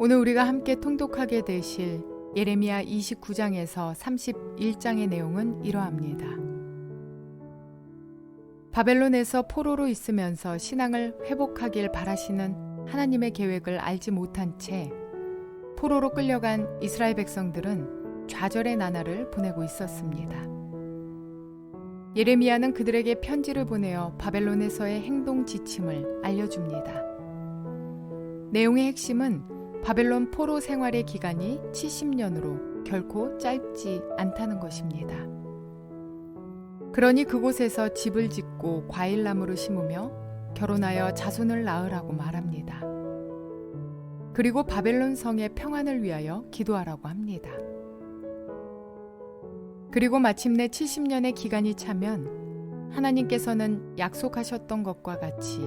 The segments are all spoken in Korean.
오늘 우리가 함께 통독하게 되실 예레미야 29장에서 31장의 내용은 이러합니다. 바벨론에서 포로로 있으면서 신앙을 회복하길 바라시는 하나님의 계획을 알지 못한 채 포로로 끌려간 이스라엘 백성들은 좌절의 나날을 보내고 있었습니다. 예레미야는 그들에게 편지를 보내어 바벨론에서의 행동 지침을 알려줍니다. 내용의 핵심은 바벨론 포로 생활의 기간이 70년으로 결코 짧지 않다는 것입니다. 그러니 그곳에서 집을 짓고 과일나무를 심으며 결혼하여 자손을 낳으라고 말합니다. 그리고 바벨론 성의 평안을 위하여 기도하라고 합니다. 그리고 마침내 70년의 기간이 차면 하나님께서는 약속하셨던 것과 같이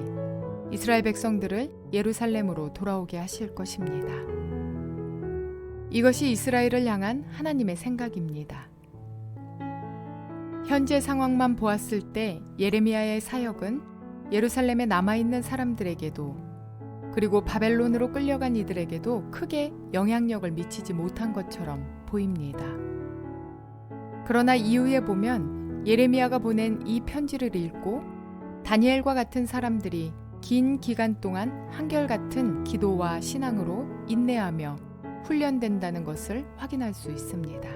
이스라엘 백성들을 예루살렘으로 돌아오게 하실 것입니다. 이것이 이스라엘을 향한 하나님의 생각입니다. 현재 상황만 보았을 때 예레미야의 사역은 예루살렘에 남아있는 사람들에게도 그리고 바벨론으로 끌려간 이들에게도 크게 영향력을 미치지 못한 것처럼 보입니다. 그러나 이후에 보면 예레미야가 보낸 이 편지를 읽고 다니엘과 같은 사람들이 긴 기간 동안 한결같은 기도와 신앙으로 인내하며 훈련된다는 것을 확인할 수 있습니다.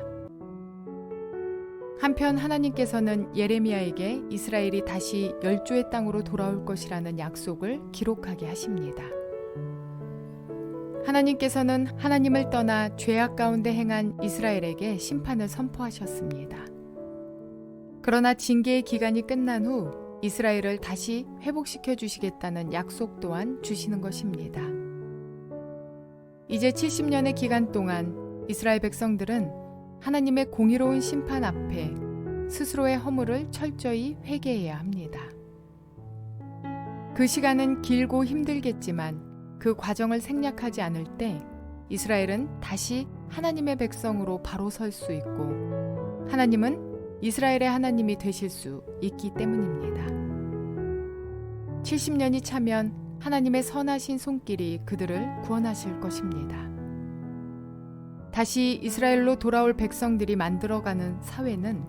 한편 하나님께서는 예레미야에게 이스라엘이 다시 열조의 땅으로 돌아올 것이라는 약속을 기록하게 하십니다. 하나님께서는 하나님을 떠나 죄악 가운데 행한 이스라엘에게 심판을 선포하셨습니다. 그러나 징계의 기간이 끝난 후 이스라엘을 다시 회복시켜 주시겠다는 약속 또한 주시는 것입니다. 이제 70년의 기간 동안 이스라엘 백성들은 하나님의 공의로운 심판 앞에 스스로의 허물을 철저히 회개해야 합니다. 그 시간은 길고 힘들겠지만 그 과정을 생략하지 않을 때 이스라엘은 다시 하나님의 백성으로 바로 설 수 있고 하나님은 이스라엘의 하나님이 되실 수 있기 때문입니다. 70년이 차면 하나님의 선하신 손길이 그들을 구원하실 것입니다. 다시 이스라엘로 돌아올 백성들이 만들어가는 사회는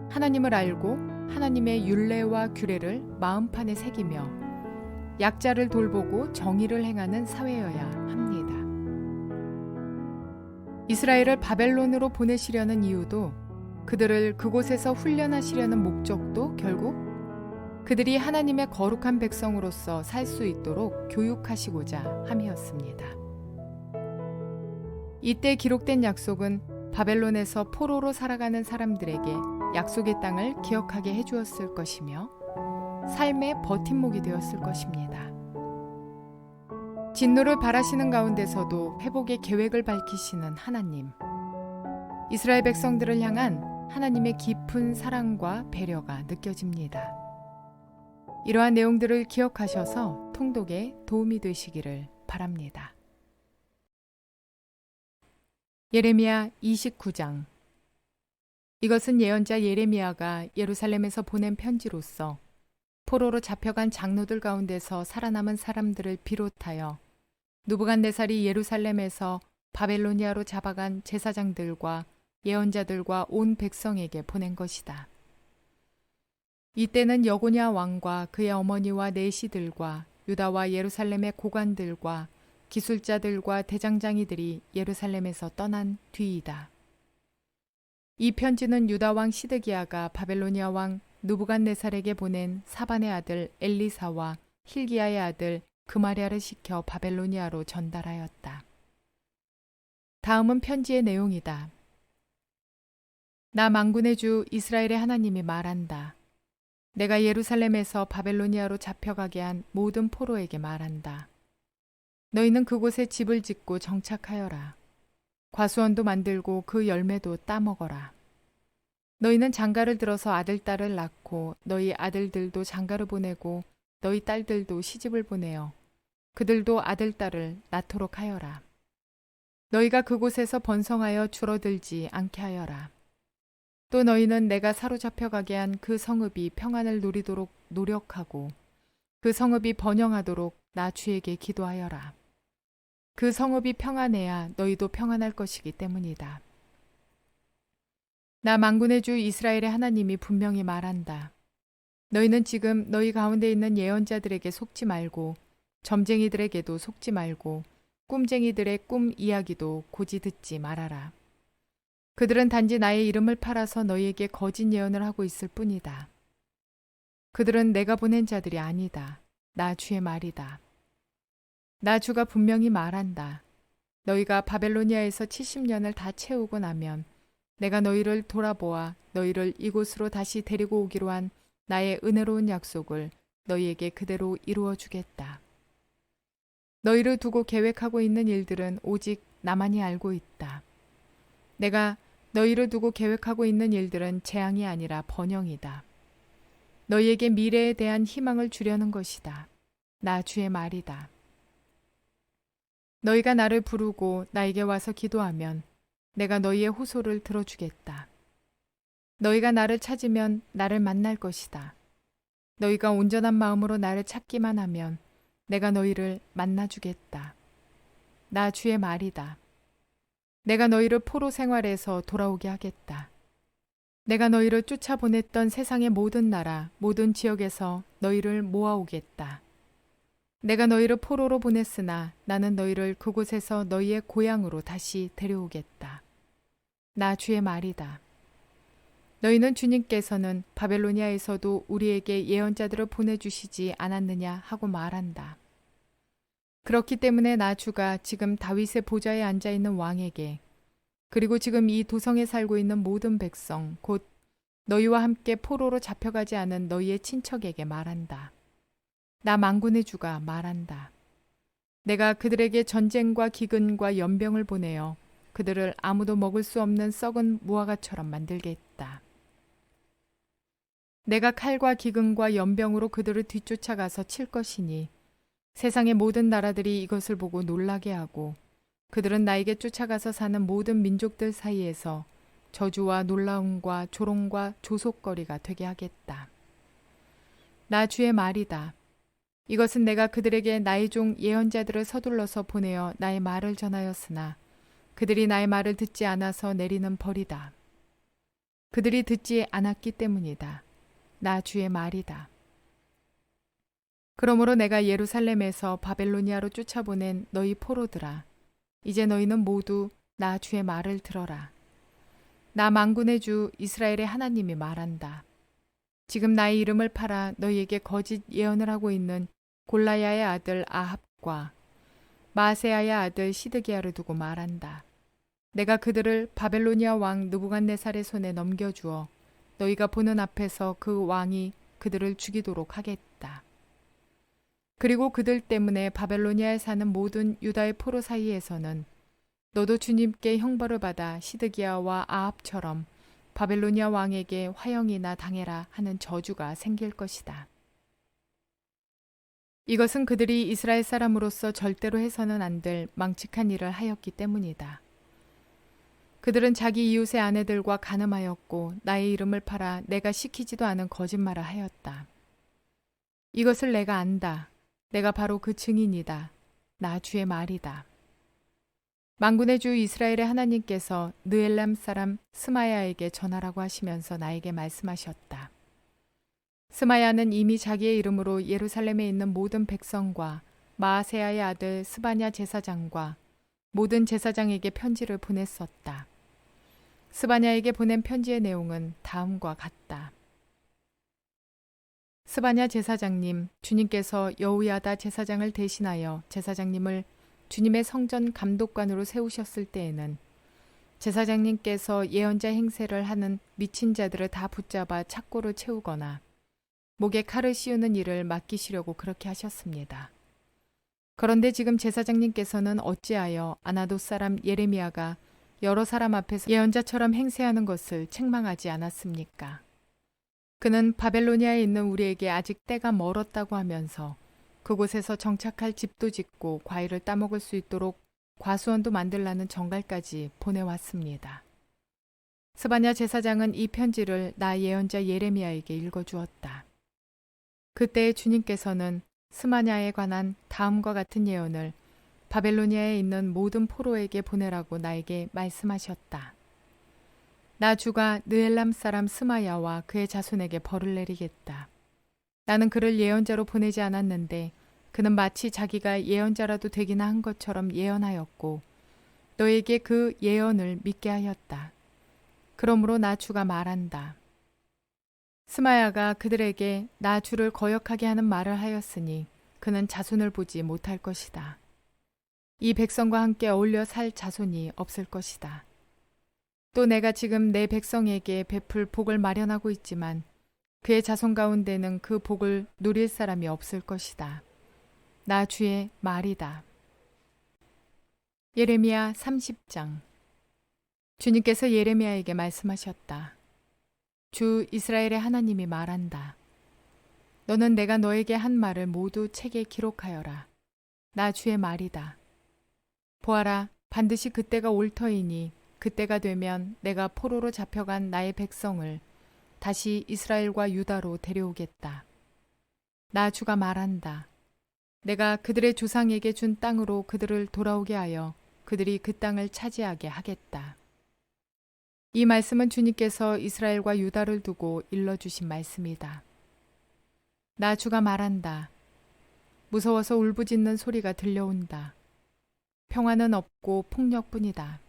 하나님을 알고 하나님의 율례와 규례를 마음판에 새기며 약자를 돌보고 정의를 행하는 사회여야 합니다. 이스라엘을 바벨론으로 보내시려는 이유도 그들을 그곳에서 훈련하시려는 목적도 결국 그들이 하나님의 거룩한 백성으로서 살 수 있도록 교육하시고자 함이었습니다. 이때 기록된 약속은 바벨론에서 포로로 살아가는 사람들에게 약속의 땅을 기억하게 해주었을 것이며 삶의 버팀목이 되었을 것입니다. 진노를 바라시는 가운데서도 회복의 계획을 밝히시는 하나님, 이스라엘 백성들을 향한 하나님의 깊은 사랑과 배려가 느껴집니다. 이러한 내용들을 기억하셔서 통독에 도움이 되시기를 바랍니다. 예레미야 29장. 이것은 예언자 예레미야가 예루살렘에서 보낸 편지로서 포로로 잡혀간 장로들 가운데서 살아남은 사람들을 비롯하여 느부갓네살이 예루살렘에서 바벨로니아로 잡아간 제사장들과 예언자들과 온 백성에게 보낸 것이다. 이때는 여고냐 왕과 그의 어머니와 내시들과 유다와 예루살렘의 고관들과 기술자들과 대장장이들이 예루살렘에서 떠난 뒤이다. 이 편지는 유다 왕 시드기야가 바벨로니아 왕 느부갓네살에게 보낸 사반의 아들 엘리사와 힐기야의 아들 그마랴를 시켜 바벨로니아로 전달하였다. 다음은 편지의 내용이다. 나 만군의 주 이스라엘의 하나님이 말한다. 내가 예루살렘에서 바벨로니아로 잡혀가게 한 모든 포로에게 말한다. 너희는 그곳에 집을 짓고 정착하여라. 과수원도 만들고 그 열매도 따먹어라. 너희는 장가를 들어서 아들, 딸을 낳고 너희 아들들도 장가를 보내고 너희 딸들도 시집을 보내어 그들도 아들, 딸을 낳도록 하여라. 너희가 그곳에서 번성하여 줄어들지 않게 하여라. 또 너희는 내가 사로잡혀가게 한 그 성읍이 평안을 누리도록 노력하고 그 성읍이 번영하도록 나 주에게 기도하여라. 그 성읍이 평안해야 너희도 평안할 것이기 때문이다. 나 만군의 주 이스라엘의 하나님이 분명히 말한다. 너희는 지금 너희 가운데 있는 예언자들에게 속지 말고 점쟁이들에게도 속지 말고 꿈쟁이들의 꿈 이야기도 고지 듣지 말아라. 그들은 단지 나의 이름을 팔아서 너희에게 거짓 예언을 하고 있을 뿐이다. 그들은 내가 보낸 자들이 아니다. 나 주의 말이다. 나 주가 분명히 말한다. 너희가 바벨로니아에서 70년을 다 채우고 나면 내가 너희를 돌아보아 너희를 이곳으로 다시 데리고 오기로 한 나의 은혜로운 약속을 너희에게 그대로 이루어 주겠다. 너희를 두고 계획하고 있는 일들은 오직 나만이 알고 있다. 내가 너희를 두고 계획하고 있는 일들은 재앙이 아니라 번영이다. 너희에게 미래에 대한 희망을 주려는 것이다. 나 주의 말이다. 너희가 나를 부르고 나에게 와서 기도하면 내가 너희의 호소를 들어주겠다. 너희가 나를 찾으면 나를 만날 것이다. 너희가 온전한 마음으로 나를 찾기만 하면 내가 너희를 만나주겠다. 나 주의 말이다. 내가 너희를 포로 생활에서 돌아오게 하겠다. 내가 너희를 쫓아보냈던 세상의 모든 나라, 모든 지역에서 너희를 모아오겠다. 내가 너희를 포로로 보냈으나 나는 너희를 그곳에서 너희의 고향으로 다시 데려오겠다. 나 주의 말이다. 너희는 주님께서는 바벨로니아에서도 우리에게 예언자들을 보내주시지 않았느냐 하고 말한다. 그렇기 때문에 나 주가 지금 다윗의 보좌에 앉아있는 왕에게 그리고 지금 이 도성에 살고 있는 모든 백성 곧 너희와 함께 포로로 잡혀가지 않은 너희의 친척에게 말한다. 나 만군의 주가 말한다. 내가 그들에게 전쟁과 기근과 연병을 보내어 그들을 아무도 먹을 수 없는 썩은 무화과처럼 만들겠다. 내가 칼과 기근과 연병으로 그들을 뒤쫓아가서 칠 것이니 세상의 모든 나라들이 이것을 보고 놀라게 하고 그들은 나에게 쫓아가서 사는 모든 민족들 사이에서 저주와 놀라움과 조롱과 조속거리가 되게 하겠다. 나 주의 말이다. 이것은 내가 그들에게 나의 종 예언자들을 서둘러서 보내어 나의 말을 전하였으나 그들이 나의 말을 듣지 않아서 내리는 벌이다. 그들이 듣지 않았기 때문이다. 나 주의 말이다. 그러므로 내가 예루살렘에서 바벨로니아로 쫓아보낸 너희 포로들아, 이제 너희는 모두 나 주의 말을 들어라. 나 만군의 주 이스라엘의 하나님이 말한다. 지금 나의 이름을 팔아 너희에게 거짓 예언을 하고 있는 골라야의 아들 아합과 마세야의 아들 시드기야를 두고 말한다. 내가 그들을 바벨로니아 왕 느부갓네살의 손에 넘겨주어 너희가 보는 앞에서 그 왕이 그들을 죽이도록 하겠다. 그리고 그들 때문에 바벨로니아에 사는 모든 유다의 포로 사이에서는 너도 주님께 형벌을 받아 시드기야와 아합처럼 바벨로니아 왕에게 화형이나 당해라 하는 저주가 생길 것이다. 이것은 그들이 이스라엘 사람으로서 절대로 해서는 안 될 망측한 일을 하였기 때문이다. 그들은 자기 이웃의 아내들과 간음하였고 나의 이름을 팔아 내가 시키지도 않은 거짓말을 하였다. 이것을 내가 안다. 내가 바로 그 증인이다. 나 주의 말이다. 만군의 주 이스라엘의 하나님께서 느엘람 사람 스마야에게 전하라고 하시면서 나에게 말씀하셨다. 스마야는 이미 자기의 이름으로 예루살렘에 있는 모든 백성과 마아세야의 아들 스바냐 제사장과 모든 제사장에게 편지를 보냈었다. 스바냐에게 보낸 편지의 내용은 다음과 같다. 스바냐 제사장님, 주님께서 여우야다 제사장을 대신하여 제사장님을 주님의 성전 감독관으로 세우셨을 때에는 제사장님께서 예언자 행세를 하는 미친 자들을 다 붙잡아 착고를 채우거나 목에 칼을 씌우는 일을 맡기시려고 그렇게 하셨습니다. 그런데 지금 제사장님께서는 어찌하여 아나돗 사람 예레미야가 여러 사람 앞에서 예언자처럼 행세하는 것을 책망하지 않았습니까? 그는 바벨로니아에 있는 우리에게 아직 때가 멀었다고 하면서 그곳에서 정착할 집도 짓고 과일을 따먹을 수 있도록 과수원도 만들라는 정갈까지 보내왔습니다. 스바냐 제사장은 이 편지를 나 예언자 예레미야에게 읽어주었다. 그때 주님께서는 스마냐에 관한 다음과 같은 예언을 바벨로니아에 있는 모든 포로에게 보내라고 나에게 말씀하셨다. 나 주가 느엘람 사람 스마야와 그의 자손에게 벌을 내리겠다. 나는 그를 예언자로 보내지 않았는데 그는 마치 자기가 예언자라도 되기나 한 것처럼 예언하였고 너에게 그 예언을 믿게 하였다. 그러므로 나 주가 말한다. 스마야가 그들에게 나 주를 거역하게 하는 말을 하였으니 그는 자손을 보지 못할 것이다. 이 백성과 함께 어울려 살 자손이 없을 것이다. 또 내가 지금 내 백성에게 베풀 복을 마련하고 있지만 그의 자손 가운데는 그 복을 누릴 사람이 없을 것이다. 나 주의 말이다. 예레미야 30장. 주님께서 예레미야에게 말씀하셨다. 주 이스라엘의 하나님이 말한다. 너는 내가 너에게 한 말을 모두 책에 기록하여라. 나 주의 말이다. 보아라, 반드시 그때가 올 터이니 그때가 되면 내가 포로로 잡혀간 나의 백성을 다시 이스라엘과 유다로 데려오겠다. 나 주가 말한다. 내가 그들의 조상에게 준 땅으로 그들을 돌아오게 하여 그들이 그 땅을 차지하게 하겠다. 이 말씀은 주님께서 이스라엘과 유다를 두고 일러주신 말씀이다. 나 주가 말한다. 무서워서 울부짖는 소리가 들려온다. 평화는 없고 폭력뿐이다.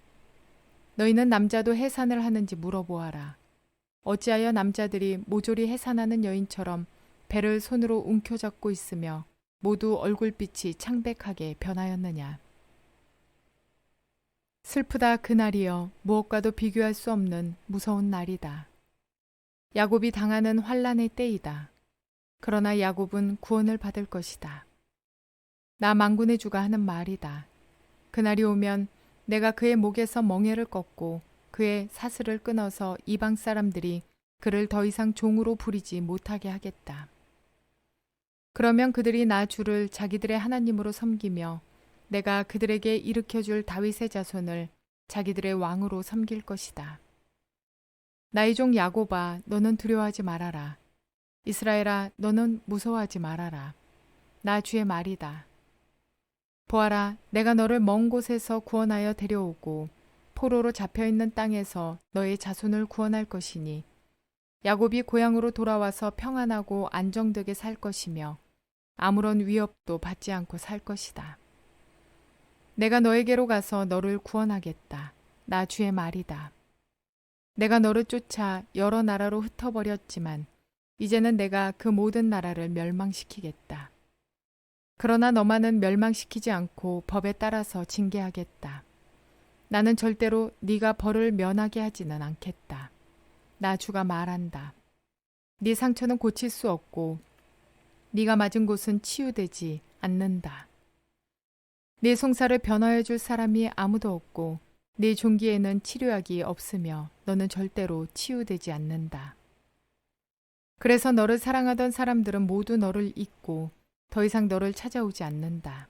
너희는 남자도 해산을 하는지 물어보아라. 어찌하여 남자들이 모조리 해산하는 여인처럼 배를 손으로 움켜잡고 있으며 모두 얼굴빛이 창백하게 변하였느냐. 슬프다 그날이여, 무엇과도 비교할 수 없는 무서운 날이다. 야곱이 당하는 환난의 때이다. 그러나 야곱은 구원을 받을 것이다. 나 만군의 주가 하는 말이다. 그날이 오면 내가 그의 목에서 멍에를 꺾고 그의 사슬을 끊어서 이방 사람들이 그를 더 이상 종으로 부리지 못하게 하겠다. 그러면 그들이 나 주를 자기들의 하나님으로 섬기며 내가 그들에게 일으켜줄 다윗의 자손을 자기들의 왕으로 섬길 것이다. 나의 종 야곱아, 너는 두려워하지 말아라. 이스라엘아, 너는 무서워하지 말아라. 나 주의 말이다. 보아라, 내가 너를 먼 곳에서 구원하여 데려오고 포로로 잡혀있는 땅에서 너의 자손을 구원할 것이니 야곱이 고향으로 돌아와서 평안하고 안정되게 살 것이며 아무런 위협도 받지 않고 살 것이다. 내가 너에게로 가서 너를 구원하겠다. 나 주의 말이다. 내가 너를 쫓아 여러 나라로 흩어버렸지만 이제는 내가 그 모든 나라를 멸망시키겠다. 그러나 너만은 멸망시키지 않고 법에 따라서 징계하겠다. 나는 절대로 네가 벌을 면하게 하지는 않겠다. 나 주가 말한다. 네 상처는 고칠 수 없고 네가 맞은 곳은 치유되지 않는다. 네 송사를 변화해 줄 사람이 아무도 없고 네 종기에는 치료약이 없으며 너는 절대로 치유되지 않는다. 그래서 너를 사랑하던 사람들은 모두 너를 잊고 더 이상 너를 찾아오지 않는다.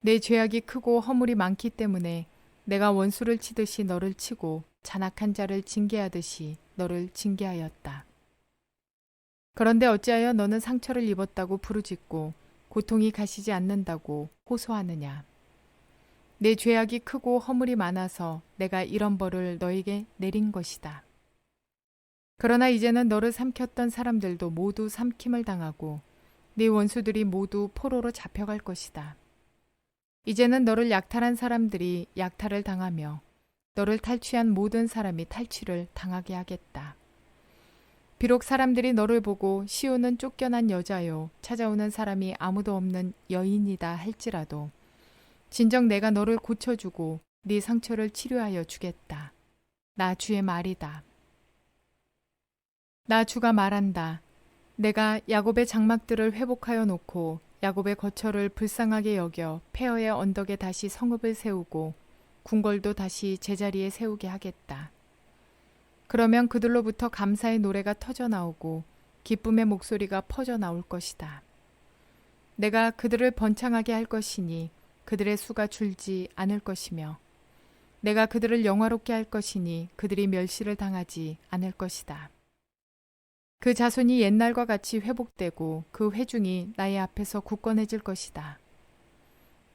내 죄악이 크고 허물이 많기 때문에 내가 원수를 치듯이 너를 치고 잔악한 자를 징계하듯이 너를 징계하였다. 그런데 어찌하여 너는 상처를 입었다고 부르짖고 고통이 가시지 않는다고 호소하느냐. 내 죄악이 크고 허물이 많아서 내가 이런 벌을 너에게 내린 것이다. 그러나 이제는 너를 삼켰던 사람들도 모두 삼킴을 당하고 네 원수들이 모두 포로로 잡혀갈 것이다. 이제는 너를 약탈한 사람들이 약탈을 당하며 너를 탈취한 모든 사람이 탈취를 당하게 하겠다. 비록 사람들이 너를 보고 시온은 쫓겨난 여자요 찾아오는 사람이 아무도 없는 여인이다 할지라도 진정 내가 너를 고쳐주고 네 상처를 치료하여 주겠다. 나 주의 말이다. 나 주가 말한다. 내가 야곱의 장막들을 회복하여 놓고 야곱의 거처를 불쌍하게 여겨 폐허의 언덕에 다시 성읍을 세우고 궁궐도 다시 제자리에 세우게 하겠다. 그러면 그들로부터 감사의 노래가 터져 나오고 기쁨의 목소리가 퍼져 나올 것이다. 내가 그들을 번창하게 할 것이니 그들의 수가 줄지 않을 것이며 내가 그들을 영화롭게 할 것이니 그들이 멸시를 당하지 않을 것이다. 그 자손이 옛날과 같이 회복되고 그 회중이 나의 앞에서 굳건해질 것이다.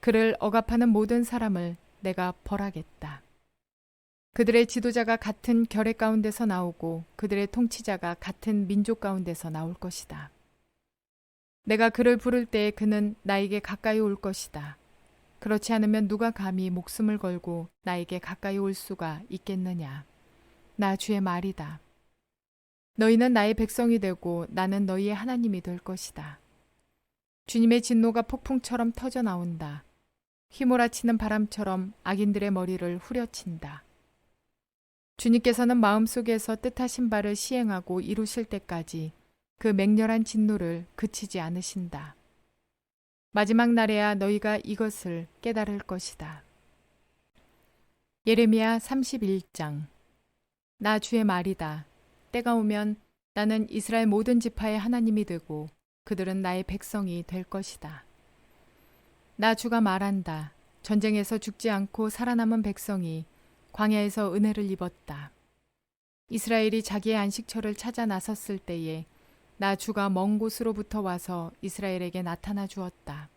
그를 억압하는 모든 사람을 내가 벌하겠다. 그들의 지도자가 같은 결의 가운데서 나오고 그들의 통치자가 같은 민족 가운데서 나올 것이다. 내가 그를 부를 때에 그는 나에게 가까이 올 것이다. 그렇지 않으면 누가 감히 목숨을 걸고 나에게 가까이 올 수가 있겠느냐. 나 주의 말이다. 너희는 나의 백성이 되고 나는 너희의 하나님이 될 것이다. 주님의 진노가 폭풍처럼 터져 나온다. 휘몰아치는 바람처럼 악인들의 머리를 후려친다. 주님께서는 마음속에서 뜻하신 바를 시행하고 이루실 때까지 그 맹렬한 진노를 그치지 않으신다. 마지막 날에야 너희가 이것을 깨달을 것이다. 예레미야 31장. 나 주의 말이다. 때가 오면 나는 이스라엘 모든 지파의 하나님이 되고 그들은 나의 백성이 될 것이다. 나 주가 말한다. 전쟁에서 죽지 않고 살아남은 백성이 광야에서 은혜를 입었다. 이스라엘이 자기의 안식처를 찾아 나섰을 때에 나 주가 먼 곳으로부터 와서 이스라엘에게 나타나 주었다.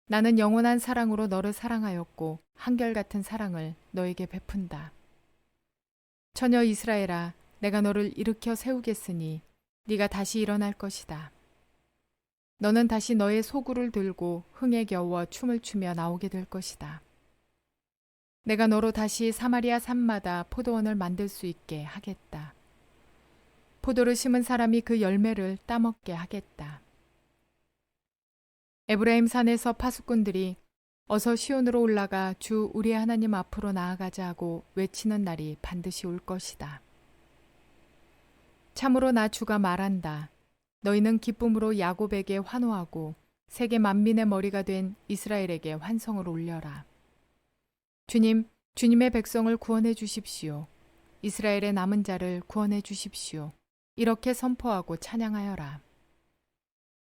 나는 영원한 사랑으로 너를 사랑하였고 한결같은 사랑을 너에게 베푼다. 처녀 이스라엘아, 내가 너를 일으켜 세우겠으니 네가 다시 일어날 것이다. 너는 다시 너의 소구를 들고 흥에 겨워 춤을 추며 나오게 될 것이다. 내가 너로 다시 사마리아 산마다 포도원을 만들 수 있게 하겠다. 포도를 심은 사람이 그 열매를 따먹게 하겠다. 에브라임 산에서 파수꾼들이 어서 시온으로 올라가 주 우리의 하나님 앞으로 나아가자 하고 외치는 날이 반드시 올 것이다. 참으로 나 주가 말한다. 너희는 기쁨으로 야곱에게 환호하고 세계 만민의 머리가 된 이스라엘에게 환성을 올려라. 주님, 주님의 백성을 구원해 주십시오. 이스라엘의 남은 자를 구원해 주십시오. 이렇게 선포하고 찬양하여라.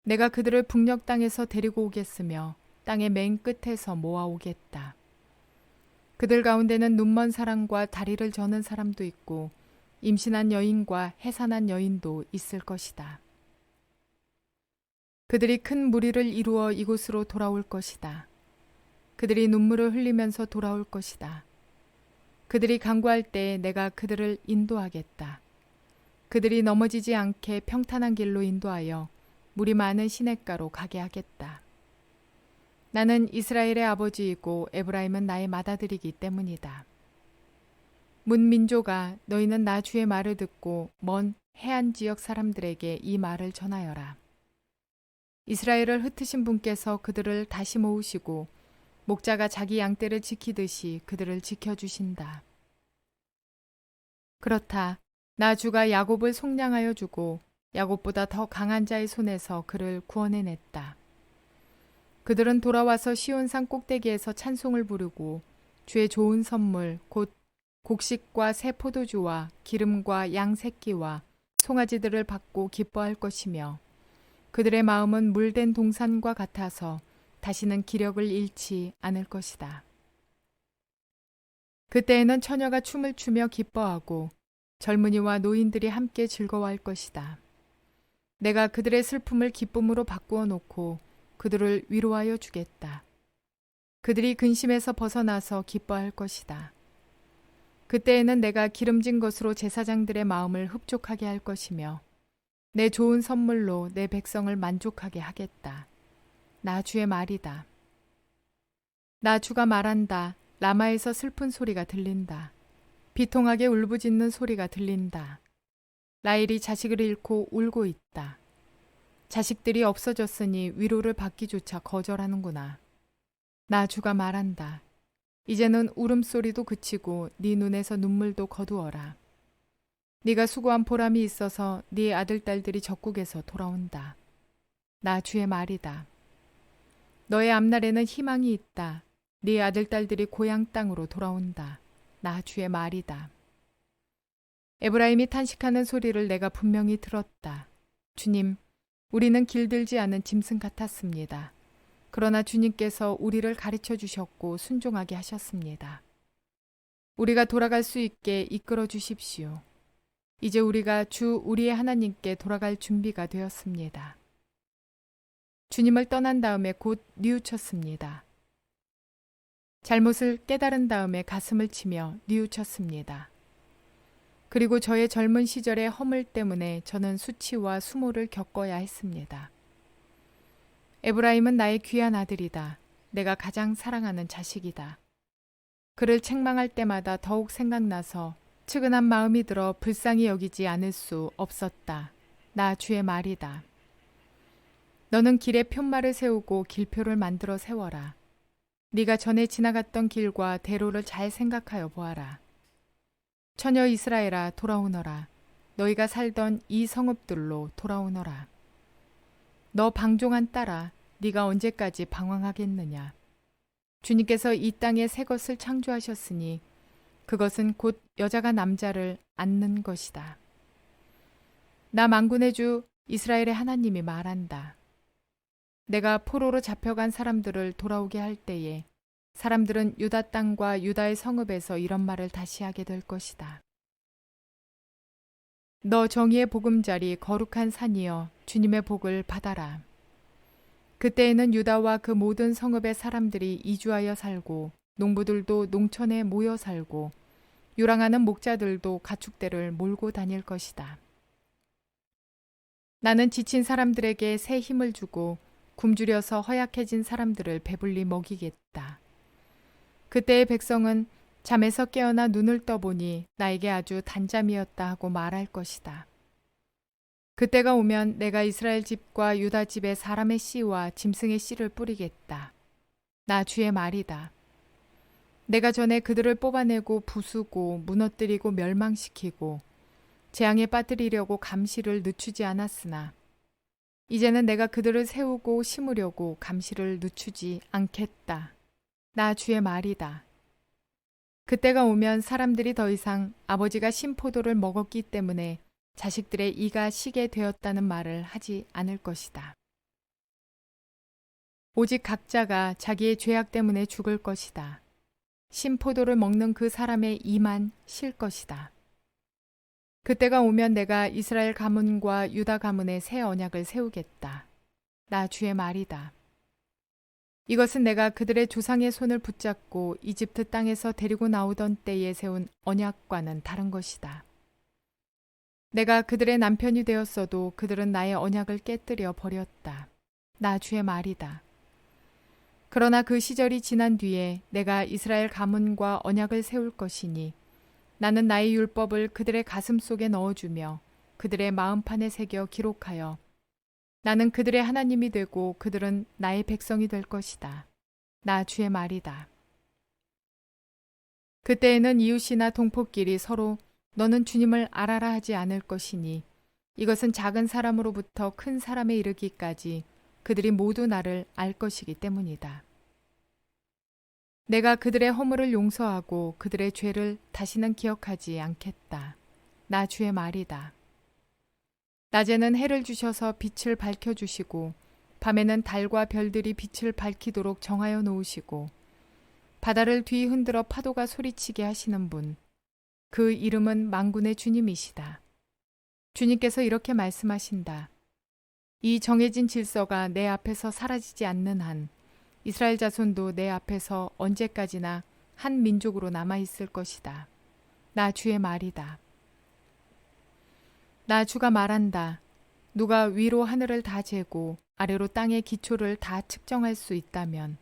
내가 그들을 북녘 땅에서 데리고 오겠으며 땅의 맨 끝에서 모아오겠다. 그들 가운데는 눈먼 사람과 다리를 저는 사람도 있고 임신한 여인과 해산한 여인도 있을 것이다. 그들이 큰 무리를 이루어 이곳으로 돌아올 것이다. 그들이 눈물을 흘리면서 돌아올 것이다. 그들이 간구할 때 내가 그들을 인도하겠다. 그들이 넘어지지 않게 평탄한 길로 인도하여 물이 많은 시냇가로 가게 하겠다. 나는 이스라엘의 아버지이고 에브라임은 나의 맏아들이기 때문이다. 문민족아, 너희는 나 주의 말을 듣고 먼 해안 지역 사람들에게 이 말을 전하여라. 이스라엘을 흩으신 분께서 그들을 다시 모으시고 목자가 자기 양떼를 지키듯이 그들을 지켜주신다. 그렇다. 나 주가 야곱을 속량하여 주고 야곱보다 더 강한 자의 손에서 그를 구원해냈다. 그들은 돌아와서 시온산 꼭대기에서 찬송을 부르고 주의 좋은 선물 곧 곡식과 새 포도주와 기름과 양 새끼와 송아지들을 받고 기뻐할 것이며 그들의 마음은 물된 동산과 같아서 다시는 기력을 잃지 않을 것이다. 그때에는 처녀가 춤을 추며 기뻐하고 젊은이와 노인들이 함께 즐거워할 것이다. 내가 그들의 슬픔을 기쁨으로 바꾸어 놓고 그들을 위로하여 주겠다. 그들이 근심에서 벗어나서 기뻐할 것이다. 그때에는 내가 기름진 것으로 제사장들의 마음을 흡족하게 할 것이며 내 좋은 선물로 내 백성을 만족하게 하겠다. 나 주의 말이다. 나 주가 말한다. 라마에서 슬픈 소리가 들린다. 비통하게 울부짖는 소리가 들린다. 라헬이 자식을 잃고 울고 있다. 자식들이 없어졌으니 위로를 받기조차 거절하는구나. 나 주가 말한다. 이제는 울음소리도 그치고 네 눈에서 눈물도 거두어라. 네가 수고한 보람이 있어서 네 아들딸들이 적국에서 돌아온다. 나 주의 말이다. 너의 앞날에는 희망이 있다. 네 아들딸들이 고향 땅으로 돌아온다. 나 주의 말이다. 에브라임이 탄식하는 소리를 내가 분명히 들었다. 주님, 우리는 길들지 않은 짐승 같았습니다. 그러나 주님께서 우리를 가르쳐 주셨고 순종하게 하셨습니다. 우리가 돌아갈 수 있게 이끌어 주십시오. 이제 우리가 주 우리의 하나님께 돌아갈 준비가 되었습니다. 주님을 떠난 다음에 곧 뉘우쳤습니다. 잘못을 깨달은 다음에 가슴을 치며 뉘우쳤습니다. 그리고 저의 젊은 시절의 허물 때문에 저는 수치와 수모를 겪어야 했습니다. 에브라임은 나의 귀한 아들이다. 내가 가장 사랑하는 자식이다. 그를 책망할 때마다 더욱 생각나서 측은한 마음이 들어 불쌍히 여기지 않을 수 없었다. 나 주의 말이다. 너는 길에 푯말을 세우고 길표를 만들어 세워라. 네가 전에 지나갔던 길과 대로를 잘 생각하여 보아라. 처녀 이스라엘아 돌아오너라. 너희가 살던 이 성읍들로 돌아오너라. 너 방종한 딸아, 네가 언제까지 방황하겠느냐. 주님께서 이 땅에 새 것을 창조하셨으니 그것은 곧 여자가 남자를 안는 것이다. 나 만군의 주 이스라엘의 하나님이 말한다. 내가 포로로 잡혀간 사람들을 돌아오게 할 때에 사람들은 유다 땅과 유다의 성읍에서 이런 말을 다시 하게 될 것이다. 너 정의의 보금자리 거룩한 산이여 주님의 복을 받아라. 그때에는 유다와 그 모든 성읍의 사람들이 이주하여 살고 농부들도 농촌에 모여 살고 유랑하는 목자들도 가축대를 몰고 다닐 것이다. 나는 지친 사람들에게 새 힘을 주고 굶주려서 허약해진 사람들을 배불리 먹이겠다. 그때의 백성은 잠에서 깨어나 눈을 떠보니 나에게 아주 단잠이었다 하고 말할 것이다. 그때가 오면 내가 이스라엘 집과 유다 집에 사람의 씨와 짐승의 씨를 뿌리겠다. 나 주의 말이다. 내가 전에 그들을 뽑아내고 부수고 무너뜨리고 멸망시키고 재앙에 빠뜨리려고 감시를 늦추지 않았으나 이제는 내가 그들을 세우고 심으려고 감시를 늦추지 않겠다. 나 주의 말이다. 그때가 오면 사람들이 더 이상 아버지가 신포도를 먹었기 때문에 자식들의 이가 시게 되었다는 말을 하지 않을 것이다. 오직 각자가 자기의 죄악 때문에 죽을 것이다. 신포도를 먹는 그 사람의 이만 실 것이다. 그때가 오면 내가 이스라엘 가문과 유다 가문의 새 언약을 세우겠다. 나 주의 말이다. 이것은 내가 그들의 조상의 손을 붙잡고 이집트 땅에서 데리고 나오던 때에 세운 언약과는 다른 것이다. 내가 그들의 남편이 되었어도 그들은 나의 언약을 깨뜨려 버렸다. 나 주의 말이다. 그러나 그 시절이 지난 뒤에 내가 이스라엘 가문과 언약을 세울 것이니 나는 나의 율법을 그들의 가슴 속에 넣어주며 그들의 마음판에 새겨 기록하여 나는 그들의 하나님이 되고 그들은 나의 백성이 될 것이다. 나 주의 말이다. 그때에는 이웃이나 동포끼리 서로 너는 주님을 알아라 하지 않을 것이니 이것은 작은 사람으로부터 큰 사람에 이르기까지 그들이 모두 나를 알 것이기 때문이다. 내가 그들의 허물을 용서하고 그들의 죄를 다시는 기억하지 않겠다. 나 주의 말이다. 낮에는 해를 주셔서 빛을 밝혀주시고 밤에는 달과 별들이 빛을 밝히도록 정하여 놓으시고 바다를 뒤 흔들어 파도가 소리치게 하시는 분, 그 이름은 만군의 주님이시다. 주님께서 이렇게 말씀하신다. 이 정해진 질서가 내 앞에서 사라지지 않는 한 이스라엘 자손도 내 앞에서 언제까지나 한 민족으로 남아있을 것이다. 나 주의 말이다. 나 주가 말한다. 누가 위로 하늘을 다 재고 아래로 땅의 기초를 다 측정할 수 있다면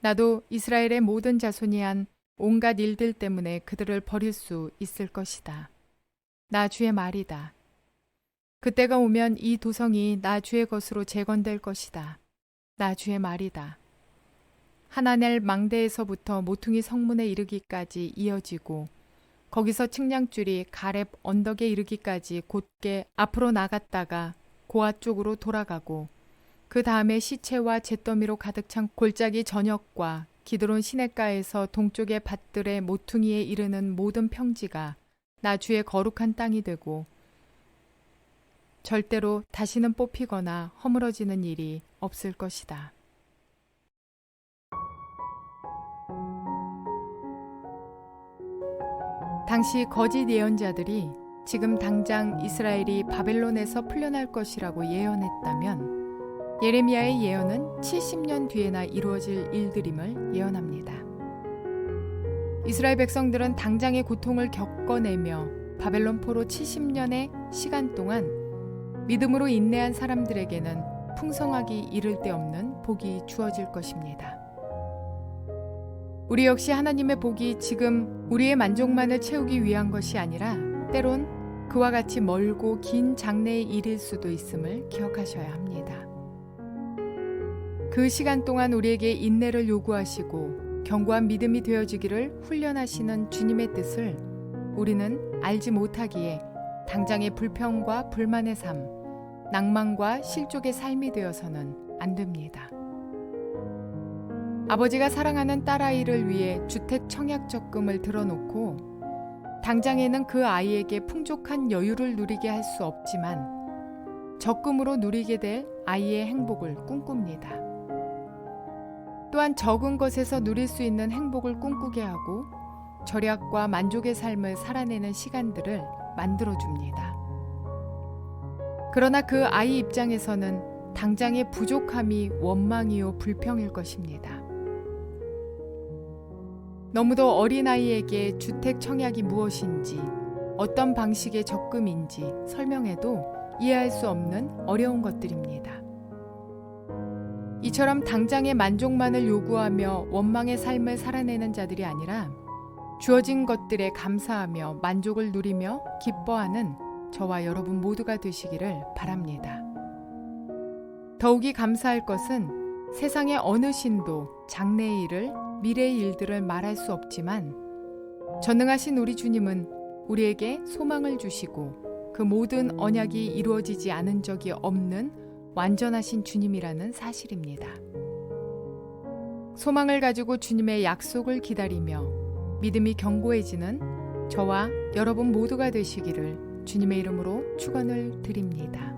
나도 이스라엘의 모든 자손이 한 온갖 일들 때문에 그들을 버릴 수 있을 것이다. 나 주의 말이다. 그때가 오면 이 도성이 나 주의 것으로 재건될 것이다. 나 주의 말이다. 하나넬 망대에서부터 모퉁이 성문에 이르기까지 이어지고 거기서 측량줄이 가렙 언덕에 이르기까지 곧게 앞으로 나갔다가 고아 쪽으로 돌아가고 그 다음에 시체와 잿더미로 가득 찬 골짜기 전역과 기드론 시냇가에서 동쪽의 밭들의 모퉁이에 이르는 모든 평지가 나 주의 거룩한 땅이 되고 절대로 다시는 뽑히거나 허물어지는 일이 없을 것이다. 당시 거짓 예언자들이 지금 당장 이스라엘이 바벨론에서 풀려날 것이라고 예언했다면 예레미야의 예언은 70년 뒤에나 이루어질 일들임을 예언합니다. 이스라엘 백성들은 당장의 고통을 겪어내며 바벨론 포로 70년의 시간 동안 믿음으로 인내한 사람들에게는 풍성하기 이를 데 없는 복이 주어질 것입니다. 우리 역시 하나님의 복이 지금 우리의 만족만을 채우기 위한 것이 아니라 때론 그와 같이 멀고 긴 장래의 일일 수도 있음을 기억하셔야 합니다. 그 시간 동안 우리에게 인내를 요구하시고 견고한 믿음이 되어지기를 훈련하시는 주님의 뜻을 우리는 알지 못하기에 당장의 불평과 불만의 삶, 낭만과 실족의 삶이 되어서는 안 됩니다. 아버지가 사랑하는 딸아이를 위해 주택 청약 적금을 들어놓고 당장에는 그 아이에게 풍족한 여유를 누리게 할 수 없지만 적금으로 누리게 될 아이의 행복을 꿈꿉니다. 또한 적은 것에서 누릴 수 있는 행복을 꿈꾸게 하고 절약과 만족의 삶을 살아내는 시간들을 만들어줍니다. 그러나 그 아이 입장에서는 당장의 부족함이 원망이요 불평일 것입니다. 너무도 어린아이에게 주택 청약이 무엇인지, 어떤 방식의 적금인지 설명해도 이해할 수 없는 어려운 것들입니다. 이처럼 당장의 만족만을 요구하며 원망의 삶을 살아내는 자들이 아니라 주어진 것들에 감사하며 만족을 누리며 기뻐하는 저와 여러분 모두가 되시기를 바랍니다. 더욱이 감사할 것은 세상의 어느 신도 장래의 일을, 미래의 일들을 말할 수 없지만 전능하신 우리 주님은 우리에게 소망을 주시고 그 모든 언약이 이루어지지 않은 적이 없는 완전하신 주님이라는 사실입니다. 소망을 가지고 주님의 약속을 기다리며 믿음이 견고해지는 저와 여러분 모두가 되시기를 주님의 이름으로 축원을 드립니다.